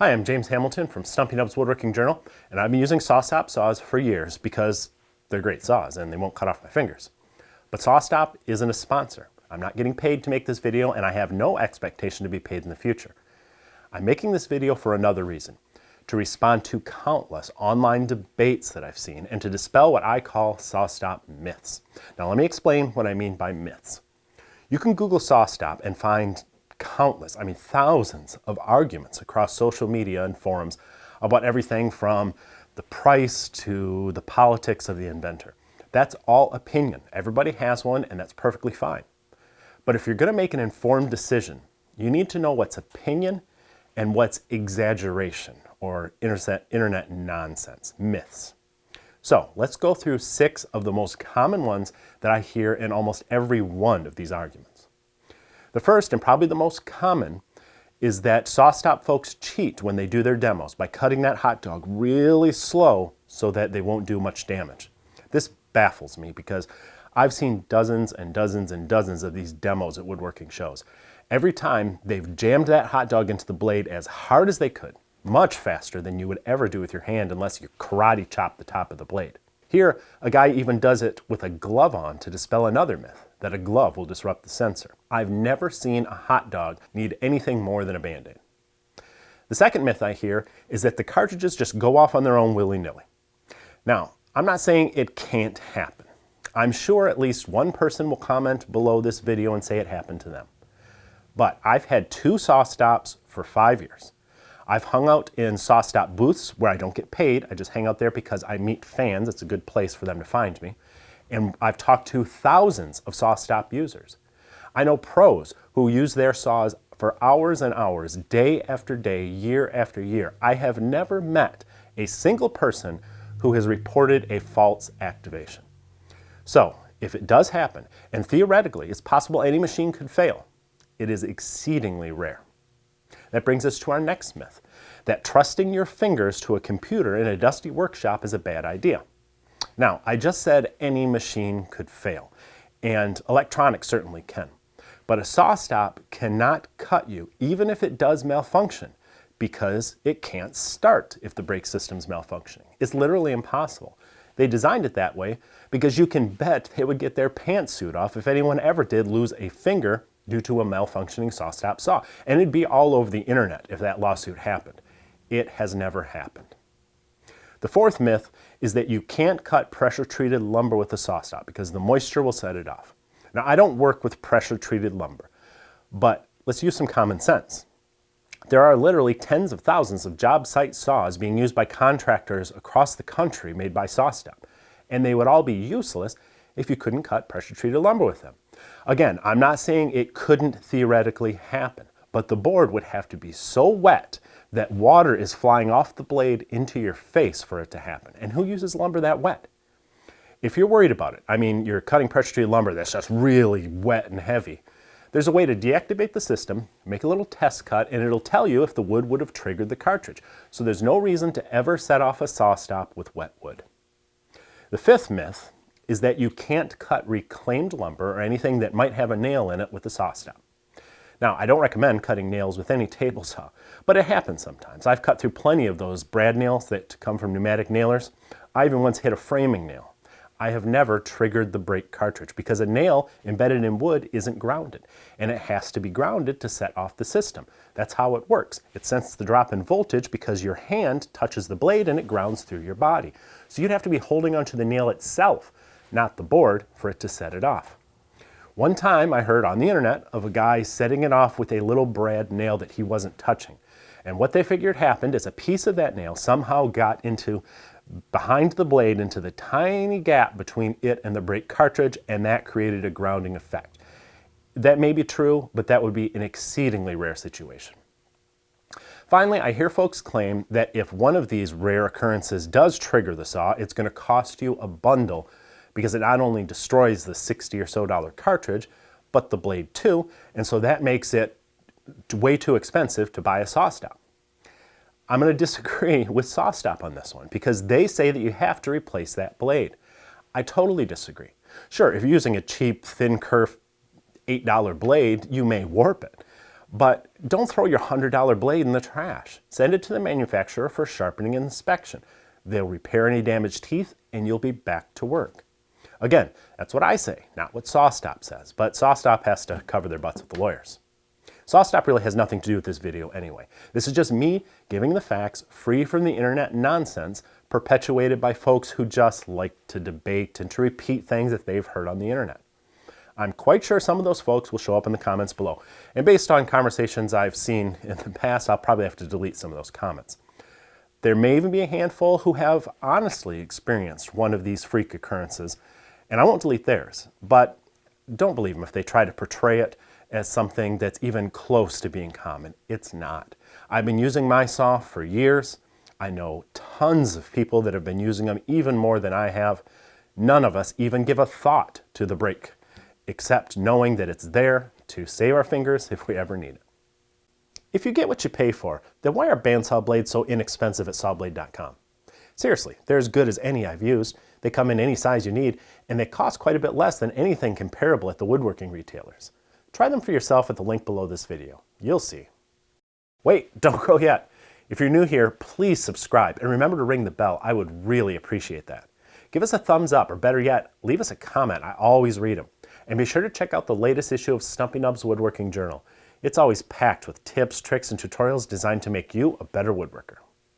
Hi, I'm James Hamilton from Stumpy Nubs Woodworking Journal, and I've been using SawStop saws for years because they're great saws and they won't cut off my fingers. But SawStop isn't a sponsor. I'm not getting paid to make this video, and I have no expectation to be paid in the future. I'm making this video for another reason: to respond to countless online debates that I've seen and to dispel what I call SawStop myths. Now let me explain what I mean by myths. You can Google SawStop and find countless, thousands of arguments across social media and forums about everything from the price to the politics of the inventor. That's all opinion. Everybody has one, and that's perfectly fine. But if you're going to make an informed decision, you need to know what's opinion and what's exaggeration or internet nonsense, myths. So let's go through 6 of the most common ones that I hear in almost every one of these arguments. The first, and probably the most common, is that SawStop folks cheat when they do their demos by cutting that hot dog really slow so that they won't do much damage. This baffles me because I've seen dozens and dozens and dozens of these demos at woodworking shows. Every time they've jammed that hot dog into the blade as hard as they could, much faster than you would ever do with your hand unless you karate chop the top of the blade. Here, a guy even does it with a glove on to dispel another myth, that a glove will disrupt the sensor. I've never seen a hot dog need anything more than a Band-Aid. The second myth I hear is that the cartridges just go off on their own willy-nilly. Now, I'm not saying it can't happen. I'm sure at least one person will comment below this video and say it happened to them. But I've had 2 SawStops for 5 years. I've hung out in SawStop booths where I don't get paid. I just hang out there because I meet fans. It's a good place for them to find me. And I've talked to thousands of SawStop users. I know pros who use their saws for hours and hours, day after day, year after year. I have never met a single person who has reported a false activation. So, if it does happen, and theoretically it's possible any machine could fail, it is exceedingly rare. That brings us to our next myth, that trusting your fingers to a computer in a dusty workshop is a bad idea. Now, I just said any machine could fail, and electronics certainly can. But a SawStop cannot cut you, even if it does malfunction, because it can't start if the brake system's malfunctioning. It's literally impossible. They designed it that way because you can bet they would get their pantsuit off if anyone ever did lose a finger due to a malfunctioning SawStop saw. And it'd be all over the internet if that lawsuit happened. It has never happened. The fourth myth is that you can't cut pressure-treated lumber with a SawStop because the moisture will set it off. Now, I don't work with pressure-treated lumber, but let's use some common sense. There are literally tens of thousands of job site saws being used by contractors across the country made by SawStop, and they would all be useless if you couldn't cut pressure-treated lumber with them. Again, I'm not saying it couldn't theoretically happen, but the board would have to be so wet that water is flying off the blade into your face for it to happen. And who uses lumber that wet? If you're worried about it, you're cutting pressure-treated lumber that's just really wet and heavy, there's a way to deactivate the system, make a little test cut, and it'll tell you if the wood would have triggered the cartridge. So there's no reason to ever set off a SawStop with wet wood. The fifth myth is that you can't cut reclaimed lumber or anything that might have a nail in it with a SawStop. Now, I don't recommend cutting nails with any table saw, but it happens sometimes. I've cut through plenty of those brad nails that come from pneumatic nailers. I even once hit a framing nail. I have never triggered the brake cartridge because a nail embedded in wood isn't grounded, and it has to be grounded to set off the system. That's how it works. It senses the drop in voltage because your hand touches the blade and it grounds through your body. So you'd have to be holding onto the nail itself, not the board, for it to set it off. One time I heard on the internet of a guy setting it off with a little brad nail that he wasn't touching. And what they figured happened is a piece of that nail somehow got behind the blade into the tiny gap between it and the brake cartridge, and that created a grounding effect. That may be true, but that would be an exceedingly rare situation. Finally, I hear folks claim that if one of these rare occurrences does trigger the saw, it's going to cost you a bundle because it not only destroys the $60 or so cartridge, but the blade too, and so that makes it way too expensive to buy a SawStop. I'm going to disagree with SawStop on this one because they say that you have to replace that blade. I totally disagree. Sure, if you're using a cheap, thin kerf $8 blade, you may warp it. But don't throw your $100 blade in the trash. Send it to the manufacturer for sharpening and inspection. They'll repair any damaged teeth and you'll be back to work. Again, that's what I say, not what SawStop says, but SawStop has to cover their butts with the lawyers. SawStop really has nothing to do with this video anyway. This is just me giving the facts free from the internet nonsense perpetuated by folks who just like to debate and to repeat things that they've heard on the internet. I'm quite sure some of those folks will show up in the comments below. And based on conversations I've seen in the past, I'll probably have to delete some of those comments. There may even be a handful who have honestly experienced one of these freak occurrences, and I won't delete theirs, but don't believe them if they try to portray it as something that's even close to being common. It's not. I've been using my saw for years. I know tons of people that have been using them even more than I have. None of us even give a thought to the brake, except knowing that it's there to save our fingers if we ever need it. If you get what you pay for, then why are bandsaw blades so inexpensive at sawblade.com? Seriously, they're as good as any I've used. They come in any size you need, and they cost quite a bit less than anything comparable at the woodworking retailers. Try them for yourself at the link below this video. You'll see. Wait, don't go yet. If you're new here, please subscribe and remember to ring the bell. I would really appreciate that. Give us a thumbs up, or better yet, leave us a comment. I always read them. And be sure to check out the latest issue of Stumpy Nubs Woodworking Journal. It's always packed with tips, tricks, and tutorials designed to make you a better woodworker.